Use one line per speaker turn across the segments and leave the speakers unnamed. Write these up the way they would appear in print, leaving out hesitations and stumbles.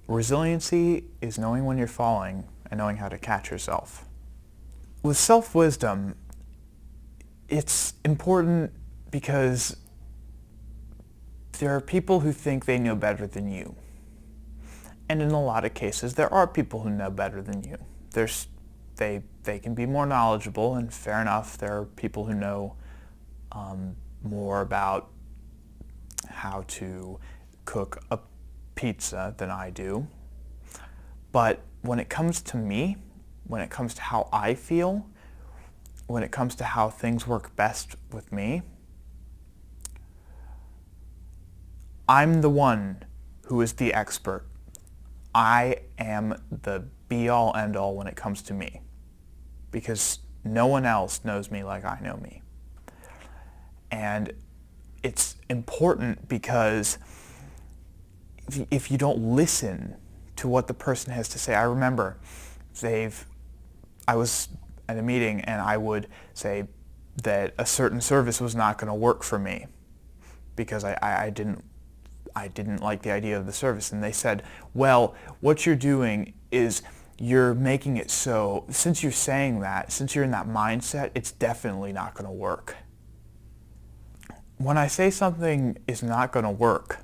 Resiliency is knowing when you're falling and knowing how to catch yourself. With self-wisdom, it's important because there are people who think they know better than you. And in a lot of cases, there are people who know better than you. They can be more knowledgeable, and fair enough, there are people who know more about how to cook a pizza than I do. But when it comes to me, when it comes to how I feel, when it comes to how things work best with me, I'm the one who is the expert. I am the be-all, end-all when it comes to me, because no one else knows me like I know me. And it's important because if you don't listen to what the person has to say, I remember I was at a meeting and I would say that a certain service was not going to work for me because I didn't like the idea of the service. And they said, well, what you're doing is you're making it so, since you're saying that, since you're in that mindset, it's definitely not going to work. When I say something is not going to work,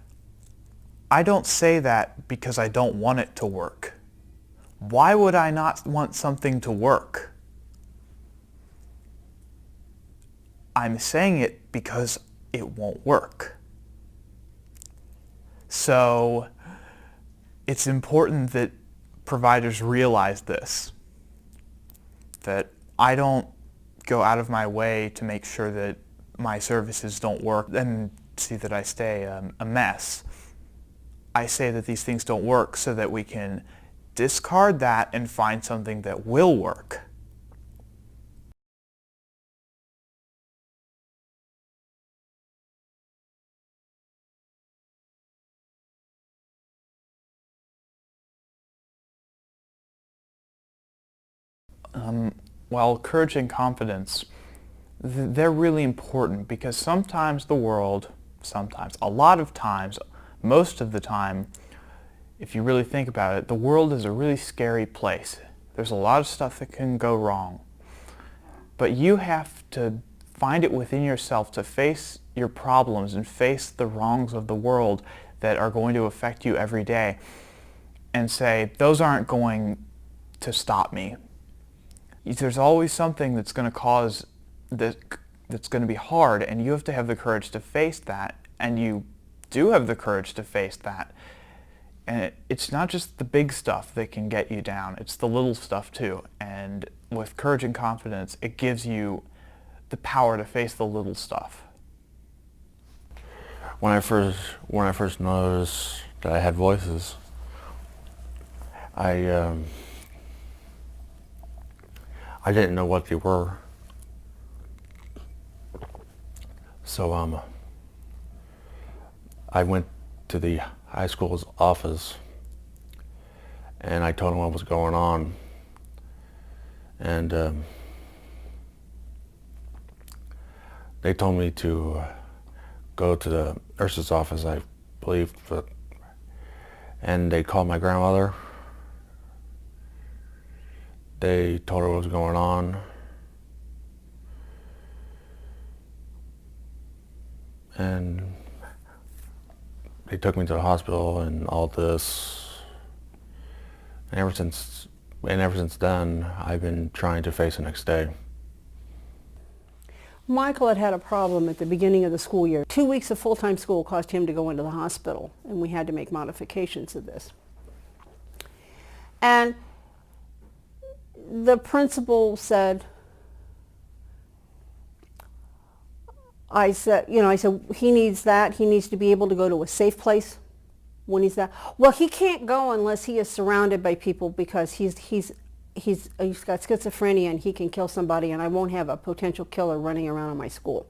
I don't say that because I don't want it to work. Why would I not want something to work? I'm saying it because it won't work. So it's important that providers realize this, that I don't go out of my way to make sure that my services don't work and see that I stay a mess. I say that these things don't work so that we can discard that and find something that will work. While courage and confidence, they're really important because sometimes the world, a lot of times, most of the time, if you really think about it, the world is a really scary place. There's a lot of stuff that can go wrong. But you have to find it within yourself to face your problems and face the wrongs of the world that are going to affect you every day and say, those aren't going to stop me. There's always something that's going to cause that's going to be hard, and you have to have the courage to face that, and you do have the courage to face that. And it's not just the big stuff that can get you down, it's the little stuff too. And with courage and confidence, it gives you the power to face the little stuff.
When I first noticed that I had voices, I didn't know what they were. So I went to the high school's office and I told them what was going on. And they told me to go to the nurse's office, I believe, and they called my grandmother. They told her what was going on. And they took me to the hospital and all this. And ever since then, I've been trying to face the next day.
Michael had a problem at the beginning of the school year. 2 weeks of full-time school caused him to go into the hospital, and we had to make modifications of this. And the principal said, I said, he needs that. He needs to be able to go to a safe place when he's that. Well, he can't go unless he is surrounded by people because he's got schizophrenia and he can kill somebody, and I won't have a potential killer running around in my school.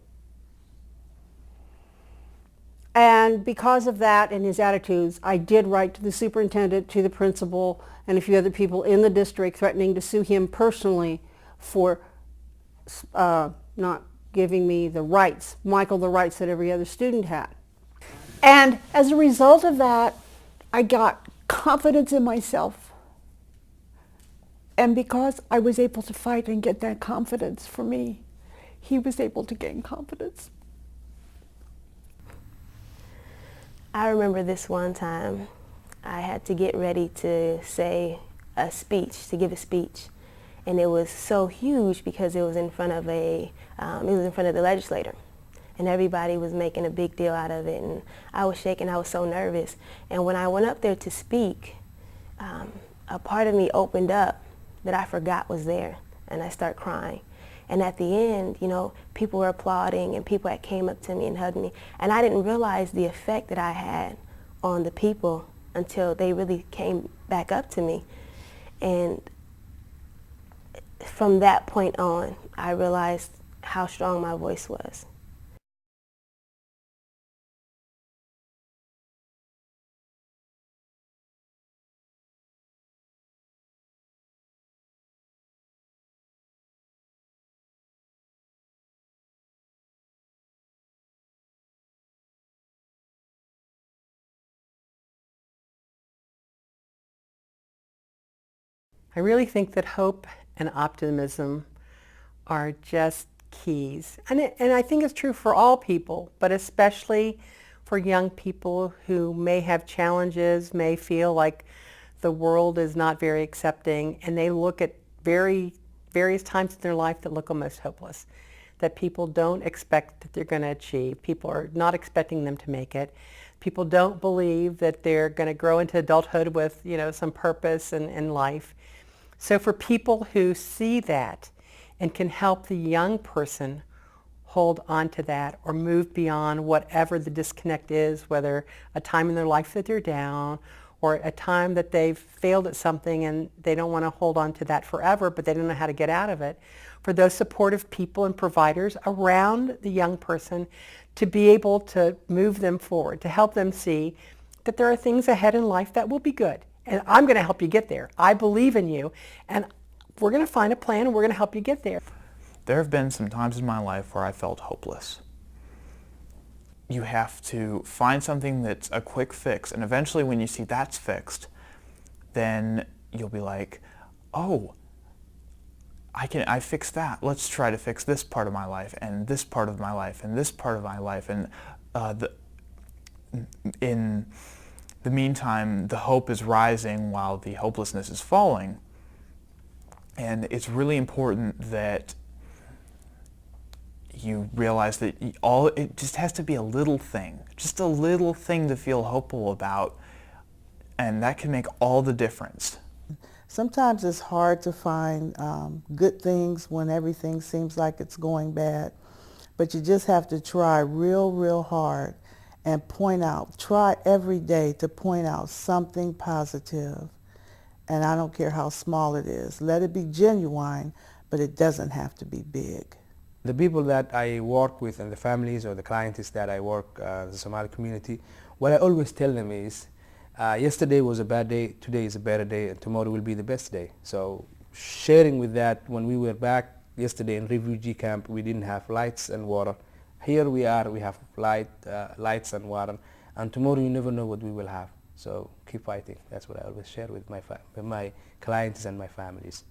And because of that and his attitudes, I did write to the superintendent, to the principal, and a few other people in the district threatening to sue him personally for not giving me the rights, Michael, the rights that every other student had. And as a result of that, I got
confidence in myself. And because I was able to fight and get that confidence for me, he was able to gain confidence.
I remember this one time I had to get ready to say a speech, to give a speech. And it was so huge because it was in front of it was in front of the legislator. And everybody was making a big deal out of it. And I was shaking, I was so nervous. And when I went up there to speak, a part of me opened up that I forgot was there. And I started crying. And at the end, you know, people were applauding and people that came up to me and hugged me. And I didn't realize the effect that I had on the people until they really came back up to me. And from that point on, I realized how strong my voice was.
I really think that hope and optimism are just keys. And I think it's true for all people, but especially for young people who may have challenges, may feel like the world is not very accepting, and they look at various times in their life that look almost hopeless, that people don't expect that they're going to achieve. People are not expecting them to make it. People don't believe that they're going to grow into adulthood with, you know, some purpose in life. So for people who see that and can help the young person hold on to that or move beyond whatever the disconnect is, whether a time in their life that they're down or a time that they've failed at something and they don't want to hold on to that forever, but they don't know how to get out of it. For those supportive people and providers around the young person to be able to move them forward, to help them see that there are things ahead in life that will be good. And I'm going to help you get there. I believe in you, and we're going to find a plan, and we're going to help you get there.
There have been some times in my life where I felt hopeless. You have to find something that's a quick fix, and eventually when you see that's fixed, then you'll be like, oh, I fixed that. Let's try to fix this part of my life, and this part of my life, and this part of my life. And in the meantime, the hope is rising while the hopelessness is falling. And it's really important that you realize that it just has to be a little thing, just a little thing to feel hopeful about, and that can make all the difference.
Sometimes it's hard to find good things when everything seems like it's going bad, but you just have to try real hard and try every day to point out something positive. And I don't care how small it is. Let it be genuine, but it doesn't have to be big.
The people that I work with and the families or the clients that I work the Somali community, what I always tell them is, yesterday was a bad day, today is a better day, and tomorrow will be the best day. So sharing with that, when we were back yesterday in refugee camp, we didn't have lights and water. Here we are, we have lights and water, and tomorrow you never know what we will have. So keep fighting. That's what I always share with my clients and my families.